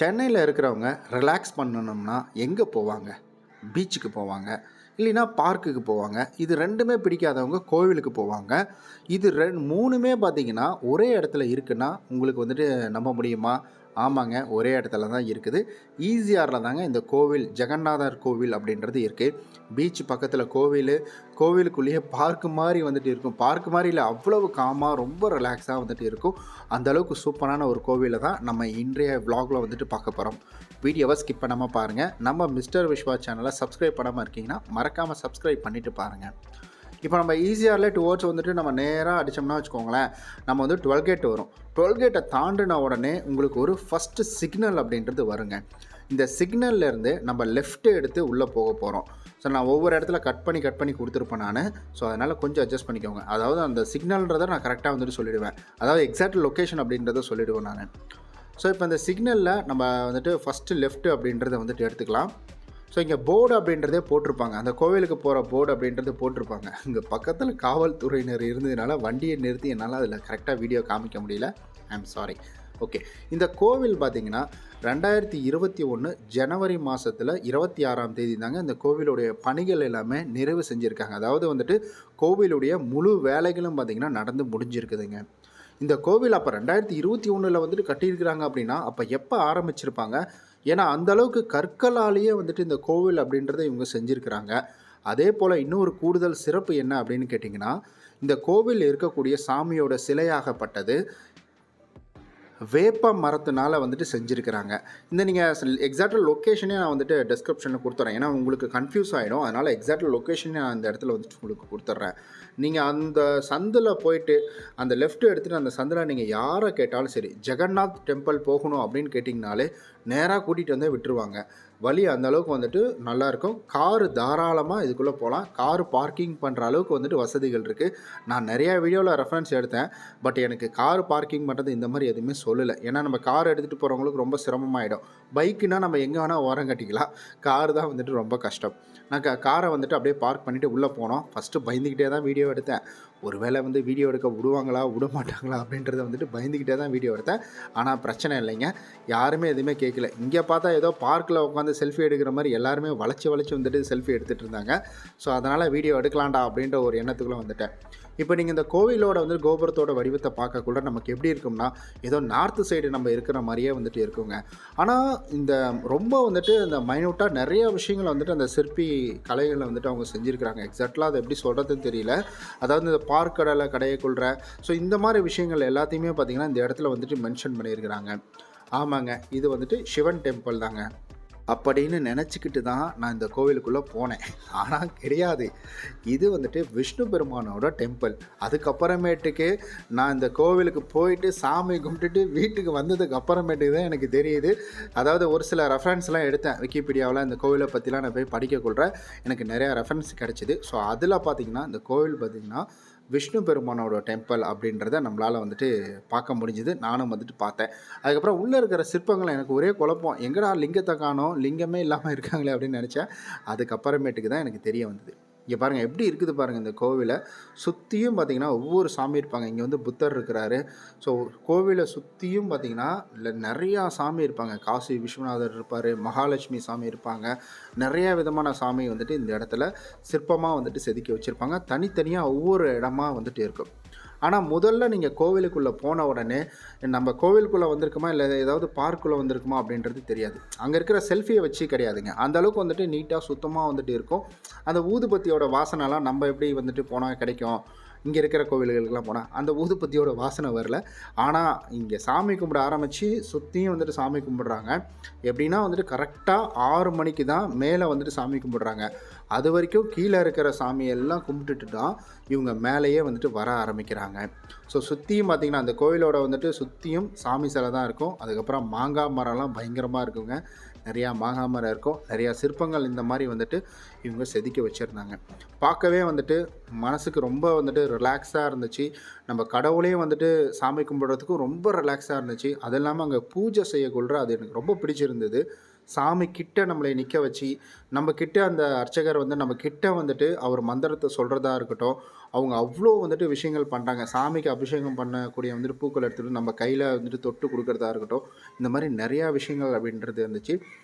சென்னையில் இருக்கிறவங்க ரிலாக்ஸ் பண்ணணும்னா எங்கே போவாங்க? பீச்சுக்கு போவாங்க, இல்லைன்னா பார்க்குக்கு போவாங்க. இது 2மே பிடிக்காதவங்க கோவிலுக்கு போவாங்க. இது 3மே பார்த்தீங்கன்னா, ஒரே இடத்துல இருக்குன்னா, உங்களுக்கு வந்துட்டு நம்ப முடியுமா? ஆமாங்க. ஒரே இடத்துல தான் இருக்குது. ஈசிஆர்ல தாங்க இந்த கோவில், ஜெகநாதர் கோவில் அப்படின்றது இருக்கு. பீச் பக்கத்தில கோவிலு, கோவிலுக்குள்ளேயே பார்க் மாரி வந்துட்டு இருக்கும். பார்க் மாரி இல்ல, அவ்வளவு காமா, ரொம்ப ரிலாக்ஸா வந்துட்டு இருக்கும். அந்த அளவுக்கு சூப்பரான ஒரு கோவில தான் நம்ம இன்றைய விளாக்ல வந்துட்டு பார்க்க போறோம். வீடியோவை ஸ்கிப் பண்ணாம பாருங்க. நம்ம மிஸ்டர் விஸ்வா சேனலை சப்ஸ்கிரைப் பண்ணாம இருக்கீங்கன்னா, மறக்காம சப்ஸ்கிரைப் பண்ணிட்டு பாருங்க. இப்போ நம்ம ஈசிஆர்ல டுவர்ட்ஸ் வந்துட்டு நம்ம நேரா அடிச்சோம்னா வச்சுக்கோங்களேன், நம்ம வந்து 12 கேட் வரும். 12 கேட்டை தாண்டின உடனே உங்களுக்கு ஒரு ஃபர்ஸ்ட் சிக்னல் அப்படின்றது வருங்க. இந்த சிக்னல்ல இருந்து நம்ம லெஃப்ட் எடுத்து உள்ளே போக போகிறோம். ஸோ நான் ஒவ்வொரு இடத்துல கட் பண்ணி கொடுத்துருப்பேன் நான். ஸோ அதனால் கொஞ்சம் அட்ஜஸ்ட் பண்ணிக்கோங்க. அதாவது அந்த சிக்னல்ன்றதை நான் கரெக்டாக வந்துட்டு சொல்லிடுவேன். அதாவது எக்ஸாக்ட் லொக்கேஷன் அப்படின்றத சொல்லிடுவேன் நான். ஸோ இப்போ இந்த சிக்னலில் நம்ம வந்துட்டு ஃபஸ்ட்டு லெஃப்ட் அப்படின்றத வந்துட்டு எடுத்துக்கலாம். ஸோ இங்கே போர்டு அப்படின்றதே போட்டிருப்பாங்க. அந்த கோவிலுக்கு போகிற போர்டு அப்படின்றது போட்டிருப்பாங்க. இங்கே பக்கத்தில் காவல்துறையினர் இருந்ததுனால வண்டியை நிறுத்தி என்னால் அதில் கரெக்டாக வீடியோ காமிக்க முடியல. I am sorry. ஓகே, இந்த கோவில் பார்த்திங்கன்னா 2021 ஜனவரி மாதத்தில் 26ஆம் தேதி தாங்க இந்த கோவிலுடைய பணிகள் எல்லாமே நிறைவு செஞ்சுருக்காங்க. அதாவது வந்துட்டு கோவிலுடைய முழு வேலைகளும் பார்த்திங்கன்னா நடந்து முடிஞ்சிருக்குதுங்க. இந்த கோவில் அப்போ 2021 வந்துட்டு கட்டியிருக்கிறாங்க அப்படின்னா, அப்போ எப்போ ஆரம்பிச்சிருப்பாங்க? ஏன்னா அந்தளவுக்கு கற்களாலேயே வந்துட்டு இந்த கோவில் அப்படின்றத இவங்க செஞ்சுருக்கிறாங்க. அதே போல் இன்னொரு கூடுதல் சிறப்பு என்ன அப்படின்னு கேட்டிங்கன்னா, இந்த கோவில் இருக்கக்கூடிய சாமியோட சிலையாகப்பட்டது வேப்ப மரத்தினால வந்துட்டு செஞ்சுருக்கிறாங்க. இந்த நீங்கள் எக்ஸாக்ட் லொக்கேஷனே நான் வந்துட்டு டிஸ்கிரிப்ஷனில் கொடுத்துட்றேன். ஏன்னா உங்களுக்கு கன்ஃபியூஸ் ஆகிடும். அதனால் எக்ஸாக்ட் லொக்கேஷனே நான் அந்த இடத்துல வந்துட்டு உங்களுக்கு கொடுத்துட்றேன். நீங்கள் அந்த சந்தில் போயிட்டு அந்த லெஃப்ட் எடுத்துகிட்டு அந்த சந்தில் நீங்கள் யாரை கேட்டாலும் சரி, ஜெகநாத் டெம்பிள் போகணும் அப்படின்னு கேட்டிங்கனாலே நேராக கூட்டிகிட்டு வந்து விட்டுருவாங்க. வழி அந்தளவுக்கு வந்துட்டு நல்லாயிருக்கும். காரு தாராளமாக இதுக்குள்ளே போகலாம். காரு பார்க்கிங் பண்ணுற அளவுக்கு வந்துட்டு வசதிகள் இருக்குது. நான் நிறையா வீடியோவில் ரெஃபரன்ஸ் எடுத்தேன். பட் எனக்கு கார் பார்க்கிங் பண்ணுறது இந்த மாதிரி எதுவுமே சொல்லலை. ஏன்னா நம்ம கார் எடுத்துகிட்டு போகிறவங்களுக்கு ரொம்ப சிரமமாயிடும். பைக்குனால் நம்ம எங்கே வேணால் ஓரம் கட்டிக்கலாம். கார் தான் வந்துட்டு ரொம்ப கஷ்டம். நான் காரை வந்துட்டு அப்படியே பார்க் பண்ணிவிட்டு உள்ளே போனோம். ஃபஸ்ட்டு பயந்துக்கிட்டே தான் வீடியோ எடுத்தேன். ஒரு வேளை வந்து வீடியோ எடுக்க விடுவாங்களா விட மாட்டாங்களா அப்படின்றத வந்துட்டு பயந்துக்கிட்டே தான் வீடியோ எடுத்தேன். ஆனால் பிரச்சனை இல்லைங்க, யாருமே எதுவுமே கேட்கல. இங்கே பார்த்தா ஏதோ பார்க்கில் உட்காந்து செல்ஃபி எடுக்கிற மாதிரி எல்லாருமே வளைச்சி வந்துட்டு செல்ஃபி எடுத்துகிட்டு இருந்தாங்க. ஸோ அதனால் வீடியோ எடுக்கலாம்டா அப்படின்ற ஒரு எண்ணத்துக்குள்ளே வந்துட்டேன். இப்போ நீங்கள் இந்த கோவிலோட வந்து கோபுரத்தோட வடிவத்தை பார்க்கக்குள்ள நமக்கு எப்படி இருக்கும்னா, ஏதோ நார்த்து சைடு நம்ம இருக்கிற மாதிரியே வந்துட்டு இருக்குங்க. ஆனால் இந்த ரொம்ப வந்துட்டு இந்த மைனூட்டாக நிறைய விஷயங்கள் வந்துட்டு அந்த சிற்பி கலைகளை வந்துட்டு அவங்க செஞ்சுருக்கிறாங்க. எக்ஸாக்டாக அதை எப்படி சொல்கிறதுன்னு தெரியல. அதாவது இந்த பார்க்கடலை கடையை கொள்கிற, ஸோ இந்த மாதிரி விஷயங்கள் எல்லாத்தையுமே பார்த்திங்கன்னா இந்த இடத்துல வந்துட்டு மென்ஷன் பண்ணியிருக்கிறாங்க. ஆமாங்க, இது வந்துட்டு சிவன் டெம்பிள் தாங்க அப்படின்னு நினச்சிக்கிட்டு தான் நான் இந்த கோவிலுக்குள்ளே போனேன். ஆனால் கிடையாது, இது வந்துட்டு விஷ்ணு பெருமானோட டெம்பிள். அதுக்கப்புறமேட்டுக்கு நான் இந்த கோவிலுக்கு போயிட்டு சாமி கும்பிட்டுட்டு வீட்டுக்கு வந்ததுக்கு அப்புறமேட்டுக்கு தான் எனக்கு தெரியுது. அதாவது ஒரு சில ரெஃபரன்ஸ்லாம் எடுத்தேன் விக்கிபீடியாவில். இந்த கோவிலை பற்றிலாம் நான் போய் படிக்கக்கொள்கிறேன். எனக்கு நிறையா ரெஃபரன்ஸ் கிடச்சிது. ஸோ அதில் பார்த்திங்கன்னா இந்த கோவில் பார்த்திங்கன்னா விஷ்ணு பெருமானோட டெம்பிள் அப்படின்றத நம்மளால் வந்துட்டு பார்க்க முடிஞ்சுது. நானும் வந்துட்டு பார்த்தேன். அதுக்கப்புறம் உள்ளே இருக்கிற சிற்பங்கள் எனக்கு ஒரே குழப்பம். எங்கடா லிங்கத்தை காணோம், லிங்கமே இல்லாமல் இருக்காங்களே அப்படின்னு நினச்சேன். அதுக்கப்புறமேட்டுக்கு தான் எனக்கு தெரிய வந்தது. இங்கே பாருங்கள் எப்படி இருக்குது பாருங்கள். இந்த கோவிலை சுற்றியும் பார்த்திங்கன்னா ஒவ்வொரு சாமி இருப்பாங்க. இங்கே வந்து புத்தர் இருக்கிறாரு. ஸோ கோவிலை சுற்றியும் பார்த்திங்கன்னா நிறையா சாமி இருப்பாங்க. காசி விஸ்வநாதர் இருப்பார், மகாலட்சுமி சாமி இருப்பாங்க. நிறையா விதமான சாமி வந்துட்டு இந்த இடத்துல சிற்பமாக வந்துட்டு செதுக்கி வச்சுருப்பாங்க. தனித்தனியாக ஒவ்வொரு இடமா வந்துட்டு இருக்கும். ஆனால் முதல்ல நீங்கள் கோவிலுக்குள்ளே போன உடனே நம்ம கோவிலுக்குள்ளே வந்திருக்குமா இல்லை ஏதாவது பார்க்குள்ளே வந்திருக்குமா அப்படின்றது தெரியாது. அங்கே இருக்கிற செல்ஃபியை வச்சு கிடையாதுங்க. அந்தளவுக்கு வந்துட்டு நீட்டாக சுத்தமாக வந்துட்டு இருக்கும். அந்த ஊதுபத்தியோட வாசனைலாம் நம்ம எப்படி வந்துட்டு போனால் கிடைக்கும், இங்கே இருக்கிற கோவில்களுக்கெல்லாம் போனால் அந்த ஊதுபத்தியோட வாசனை வரல. ஆனால் இங்கே சாமி கும்பிட ஆரம்பித்து சுற்றியும் வந்துட்டு சாமி கும்பிட்றாங்க. எப்படின்னா வந்துட்டு கரெக்டாக 6 மணிக்கு தான் மேலே வந்துட்டு சாமி கும்பிட்றாங்க. அது வரைக்கும் கீழே இருக்கிற சாமியெல்லாம் கும்பிட்டுட்டு தான் இவங்க மேலேயே வந்துட்டு வர ஆரம்பிக்கிறாங்க. ஸோ சுற்றியும் பார்த்திங்கன்னா அந்த கோவிலோட வந்துட்டு சுற்றியும் சாமி சிலை தான் இருக்கும். அதுக்கப்புறம் மாங்காய் மரம்லாம் பயங்கரமாக இருக்குங்க. நிறையா மாங்காய் மரம் இருக்கும். நிறையா சிற்பங்கள் இந்த மாதிரி வந்துட்டு இவங்க செதுக்கி வச்சுருந்தாங்க. பார்க்கவே வந்துட்டு மனசுக்கு ரொம்ப வந்துட்டு ரிலாக்ஸாக இருந்துச்சு. நம்ம கடவுளையும் வந்துட்டு சாமி கும்பிட்றதுக்கும் ரொம்ப ரிலாக்ஸாக இருந்துச்சு. அது இல்லாமல் அங்கே பூஜை செய்யக்கொள்கிற அது எனக்கு ரொம்ப பிடிச்சிருந்தது. சாமி கிட்ட நம்மளை நிற்க வச்சு, நம்ம கிட்ட அந்த அர்ச்சகர் வந்து நம்ம கிட்ட வந்துட்டு அவர் மந்திரத்தை சொல்கிறதா இருக்கட்டும், அவங்க அவ்வளோ வந்துட்டு விஷயங்கள் பண்ணுறாங்க. சாமிக்கு அபிஷேகம் பண்ணக்கூடிய வந்துட்டு பூக்கள் எடுத்துகிட்டு நம்ம கையில் வந்துட்டு தொட்டு கொடுக்குறதா இருக்கட்டும், இந்த மாதிரி நிறையா விஷயங்கள் அப்படின்றது இருந்துச்சு.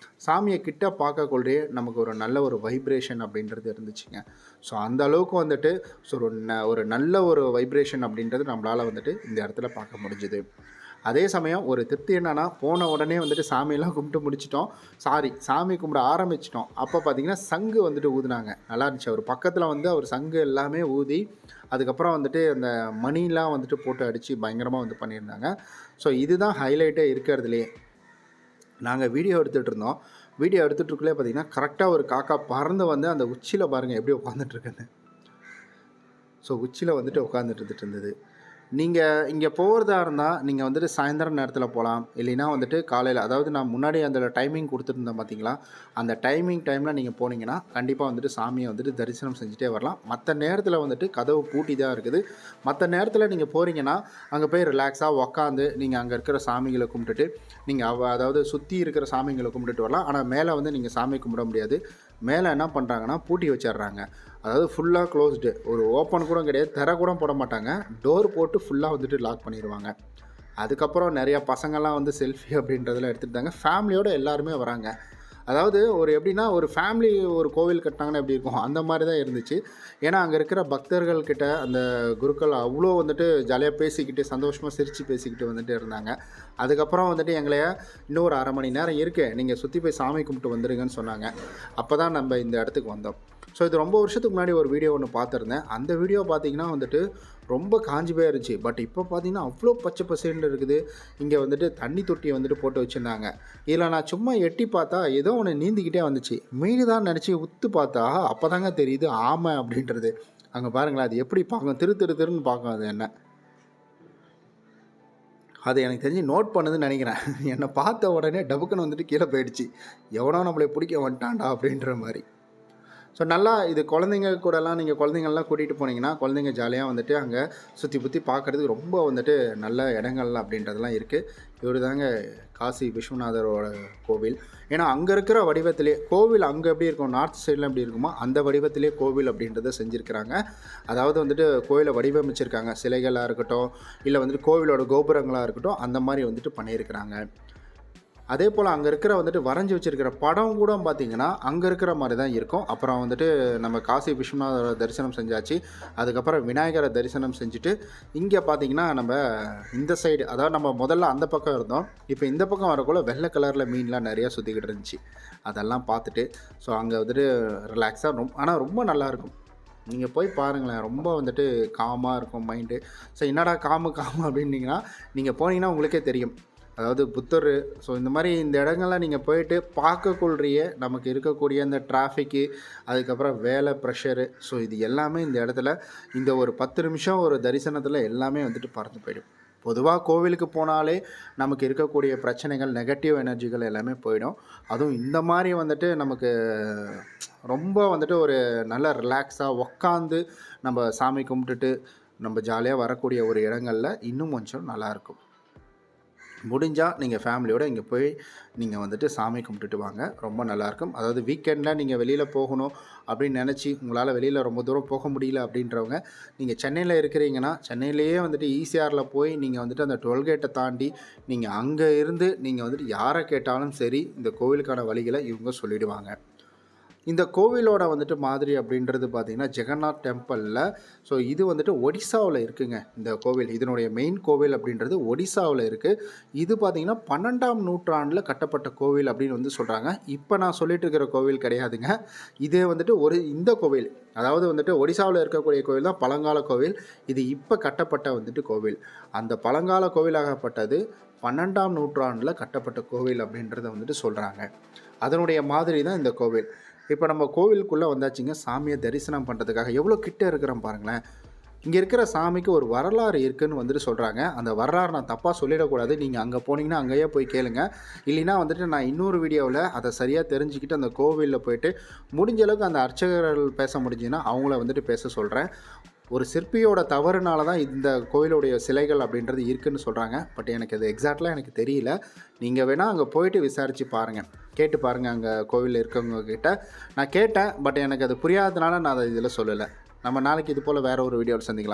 சாமியை கிட்ட பார்க்கக்குள்ளே நமக்கு ஒரு நல்ல ஒரு வைப்ரேஷன் அப்படின்றது இருந்துச்சுங்க. ஸோ அந்த அளவுக்கு வந்துட்டு ஸோ ஒரு நல்ல ஒரு வைப்ரேஷன் அப்படின்றது நம்மளால் வந்துட்டு இந்த இடத்துல பார்க்க முடிஞ்சுது. அதே சமயம் ஒரு திருப்தி என்னென்னா, போன உடனே வந்துட்டு சாமியெல்லாம் கும்பிட்டு முடிச்சிட்டோம். சாமி கும்பிட ஆரம்பிச்சிட்டோம். அப்போ பார்த்திங்கன்னா சங்கு வந்துட்டு ஊதுனாங்க. நல்லா இருந்துச்சு. அவர் பக்கத்தில் வந்து அவர் சங்கு எல்லாமே ஊதி, அதுக்கப்புறம் வந்துட்டு அந்த மணிலாம் வந்துட்டு போட்டு அடித்து பயங்கரமாக வந்து பண்ணியிருந்தாங்க. ஸோ இதுதான் ஹைலைட்டே இருக்கிறதுலே. நாங்கள் வீடியோ எடுத்துகிட்டு இருந்தோம். வீடியோ எடுத்துகிட்ருக்குள்ளே பார்த்திங்கன்னா கரெக்டாக ஒரு காக்கா பறந்து வந்து அந்த உச்சியில் பாருங்கள் எப்படி உட்காந்துட்ருக்குன்னு. ஸோ உச்சியில் வந்துட்டு உட்காந்துட்டு இருந்தது. நீங்கள் இங்கே போகிறதா இருந்தால் நீங்கள் வந்துட்டு சாயந்தரம் நேரத்தில் போகலாம். இல்லைன்னா வந்துட்டு காலையில், அதாவது நான் முன்னாடி அந்த டைமிங் கொடுத்துருந்தேன் பார்த்தீங்களா, அந்த டைமில் நீங்கள் போனீங்கன்னா கண்டிப்பாக வந்துட்டு சாமியை வந்துட்டு தரிசனம் செஞ்சுட்டே வரலாம். மற்ற நேரத்தில் வந்துட்டு கதவு பூட்டி தான் இருக்குது. மற்ற நேரத்தில் நீங்கள் போகிறீங்கன்னா அங்கே போய் ரிலாக்ஸாக உக்காந்து நீங்கள் அங்கே இருக்கிற சாமிகளை கும்பிட்டுட்டு நீங்கள் அதாவது சுற்றி இருக்கிற சாமிகளை கும்பிட்டுட்டு வரலாம். ஆனால் மேலே வந்து நீங்கள் சாமி கும்பிட முடியாது. மேலே என்ன பண்ணுறாங்கன்னா பூட்டி வச்சிடுறாங்க. அதாவது ஃபுல்லாக க்ளோஸ்டு, ஒரு ஓப்பன் கூட கிடையாது, திரை கூட போட மாட்டாங்க. டோர் போட்டு ஃபுல்லாக வந்துட்டு லாக் பண்ணிடுவாங்க. அதுக்கப்புறம் நிறையா பசங்கள்லாம் வந்து செல்ஃபி அப்படின்றதெல்லாம் எடுத்துகிட்டாங்க. ஃபேமிலியோடு எல்லாருமே வராங்க. அதாவது ஒரு எப்படின்னா ஒரு ஃபேமிலி ஒரு கோவில் கட்டினாங்கன்னா எப்படி இருக்கும், அந்த மாதிரி தான் இருந்துச்சு. ஏன்னா அங்கே இருக்கிற பக்தர்கள்கிட்ட அந்த குருக்கள் அவ்வளோ வந்துட்டு ஜாலியாக பேசிக்கிட்டு சந்தோஷமாக சிரித்து பேசிக்கிட்டு வந்துட்டு இருந்தாங்க. அதுக்கப்புறம் வந்துட்டு எங்களைய இன்னும் ஒரு 1/2 மணி நேரம் இருக்குது, நீங்கள் சுற்றி போய் சாமி கும்பிட்டு வந்துடுங்கன்னு சொன்னாங்க. அப்போ தான் நம்ம இந்த இடத்துக்கு வந்தோம். ஸோ இது ரொம்ப வருஷத்துக்கு முன்னாடி ஒரு வீடியோ ஒன்று பார்த்துருந்தேன். அந்த வீடியோ பார்த்திங்கன்னா வந்துட்டு ரொம்ப காஞ்சி போயிருந்துச்சு. பட் இப்போ பார்த்திங்கன்னா அவ்வளோ பச்சை பசேல்னு இருக்குது. இங்கே வந்துட்டு தண்ணி தொட்டியை வந்துட்டு போட்டு வச்சுருந்தாங்க. இதில் நான் சும்மா எட்டி பார்த்தா ஏதோ ஒன்று நீந்திக்கிட்டே வந்துச்சு. மீன் தான் நினச்சி உத்து பார்த்தா அப்போ தாங்க தெரியுது ஆமை அப்படின்றது. அங்கே பாருங்களேன், அது எப்படி பார்க்கும், திருன்னு பார்க்கும் அது என்ன. அது எனக்கு தெரிஞ்சு நோட் பண்ணுதுன்னு நினைக்கிறேன். என்னை பார்த்த உடனே டபுக்குன்னு வந்துட்டு கீழே போயிடுச்சு. எவனோ நம்மளை பிடிக்க வந்துட்டான்டா அப்படின்ற மாதிரி. ஸோ நல்லா இது குழந்தைங்க கூடலாம் நீங்கள் குழந்தைங்கள்லாம் கூட்டிகிட்டு போனீங்கன்னா குழந்தைங்க ஜாலியாக வந்துட்டு அங்கே சுற்றி பார்க்குறதுக்கு ரொம்ப வந்துட்டு நல்ல இடங்கள் அப்படின்றதெல்லாம் இருக்குது. இவர் தாங்க காசி விஸ்வநாதரோட கோவில். ஏன்னா அங்கே இருக்கிற வடிவத்திலே கோவில் அங்கே எப்படி இருக்கும், நார்த் சைடில் எப்படி இருக்குமோ அந்த வடிவத்திலே கோவில் அப்படின்றத செஞ்சுருக்கிறாங்க. அதாவது வந்துட்டு கோவிலை வடிவமைச்சிருக்காங்க. சிலைகளாக இருக்கட்டும், இல்லை வந்துட்டு கோவிலோட கோபுரங்களாக இருக்கட்டும், அந்த மாதிரி வந்துட்டு பண்ணியிருக்கிறாங்க. அதே போல் அங்கே இருக்கிற வந்துட்டு வரைஞ்சி வச்சுருக்கிற படம் கூட பார்த்திங்கன்னா அங்கே இருக்கிற மாதிரி தான் இருக்கும். அப்புறம் வந்துட்டு நம்ம காசி விஸ்வநாதரை தரிசனம் செஞ்சாச்சு. அதுக்கப்புறம் விநாயகரை தரிசனம் செஞ்சுட்டு இங்கே பார்த்திங்கன்னா நம்ம இந்த சைடு, அதாவது நம்ம முதல்ல அந்த பக்கம் இருந்தோம், இப்போ இந்த பக்கம் வரக்குள்ள வெள்ளை கலரில் மீன்லாம் நிறையா சுற்றிக்கிட்டு இருந்துச்சு. அதெல்லாம் பார்த்துட்டு ஸோ அங்கே வந்துட்டு ரிலாக்ஸாக ஆனால் ரொம்ப நல்லாயிருக்கும். நீங்கள் போய் பாருங்களேன், ரொம்ப வந்துட்டு காமாக இருக்கும் மைண்டு. ஸோ என்னடா காமு அப்படின்னீங்கன்னா நீங்கள் போனீங்கன்னா உங்களுக்கே தெரியும். அதாவது புத்தர், ஸோ இந்த மாதிரி இந்த இடங்கள்லாம் நீங்கள் போயிட்டு பார்க்கக்குள்றிய நமக்கு இருக்கக்கூடிய அந்த டிராஃபிக்கு, அதுக்கப்புறம் வேலை ப்ரெஷரு, ஸோ இது எல்லாமே இந்த இடத்துல இந்த ஒரு 10 நிமிஷம் ஒரு தரிசனத்தில் எல்லாமே வந்துட்டு பறந்து போயிடும். பொதுவாக கோவிலுக்கு போனாலே நமக்கு இருக்கக்கூடிய பிரச்சனைகள், நெகட்டிவ் எனர்ஜிகள் எல்லாமே போயிடும். அதுவும் இந்த மாதிரி வந்துட்டு நமக்கு ரொம்ப வந்துட்டு ஒரு நல்ல ரிலாக்ஸாக உக்காந்து நம்ம சாமி கும்பிட்டுட்டு நம்ம ஜாலியாக வரக்கூடிய ஒரு இடங்களில் இன்னும் கொஞ்சம் நல்லாயிருக்கும். முடிஞ்சால் நீங்கள் ஃபேமிலியோடு இங்கே போய் நீங்கள் வந்துட்டு சாமி கும்பிட்டுட்டு வாங்க, ரொம்ப நல்லாயிருக்கும். அதாவது வீக்கெண்டில் நீங்கள் வெளியில் போகணும் அப்படின்னு நினச்சி உங்களால் வெளியில் ரொம்ப தூரம் போக முடியல அப்படின்றவங்க, நீங்கள் சென்னையில் இருக்கிறீங்கன்னா சென்னையிலேயே வந்துட்டு ஈசிஆரில் போய் நீங்கள் வந்துட்டு அந்த டோல்கேட்டை தாண்டி நீங்கள் அங்கே இருந்து நீங்கள் வந்துட்டு யாரை கேட்டாலும் சரி இந்த கோவிலுக்கான வழிகளை இவங்க சொல்லிவிடுவாங்க. இந்த கோவிலோட வந்துட்டு மாதிரி அப்படின்றது பார்த்திங்கன்னா ஜெகநாத் டெம்பிளில், ஸோ இது வந்துட்டு ஒடிசாவில் இருக்குதுங்க இந்த கோவில். இதனுடைய மெயின் கோவில் அப்படின்றது ஒடிசாவில் இருக்குது. இது பார்த்திங்கன்னா 12ஆம் நூற்றாண்டில் கட்டப்பட்ட கோவில் அப்படின்னு வந்து சொல்கிறாங்க. இப்போ நான் சொல்லிட்டு இருக்கிற கோவில் கிடையாதுங்க. இதே வந்துட்டு இந்த கோவில், அதாவது வந்துட்டு ஒடிசாவில் இருக்கக்கூடிய கோவில் தான் பழங்கால கோவில். இது இப்போ கட்டப்பட்ட வந்துட்டு கோவில். அந்த பழங்கால கோவிலாகப்பட்டது 12ஆம் நூற்றாண்டில் கட்டப்பட்ட கோவில் அப்படின்றத வந்துட்டு சொல்கிறாங்க. அதனுடைய மாதிரி தான் இந்த கோவில். இப்போ நம்ம கோவிலுக்குள்ளே வந்தாச்சுங்க சாமியை தரிசனம் பண்ணுறதுக்காக. எவ்வளோ கிட்டே இருக்கிறோம் பாருங்களேன். இங்கே இருக்கிற சாமிக்கு ஒரு வரலாறு இருக்குதுன்னு வந்துட்டு சொல்கிறாங்க. அந்த வரலாறு நான் தப்பாக சொல்லிடக்கூடாது. நீங்கள் அங்கே போனீங்கன்னா அங்கேயே போய் கேளுங்க. இல்லைன்னா வந்துட்டு நான் இன்னொரு வீடியோவில் அதை சரியாக தெரிஞ்சுக்கிட்டு அந்த கோவிலில் போய்ட்டு முடிஞ்ச அளவுக்கு அந்த அர்ச்சகர்கள் பேச முடிஞ்சுன்னா அவங்கள வந்துட்டு பேச சொல்கிறேன். ஒரு சிற்பியோட தவறுனால தான் இந்த கோவிலுடைய சிலைகள் அப்படின்றது இருக்குதுன்னு சொல்கிறாங்க. பட் எனக்கு அது எக்ஸாக்டாக எனக்கு தெரியல. நீங்கள் வேணால் அங்கே போயிட்டு விசாரித்து பாருங்கள், கேட்டு பாருங்கள் அங்கே கோவிலில் இருக்கவங்க கிட்ட. நான் கேட்டேன், பட் எனக்கு அது புரியாததுனால நான் அதை இதில் சொல்லலை. நம்ம நாளைக்கு இது போல் வேற ஒரு வீடியோவில் சந்திக்கலாம்.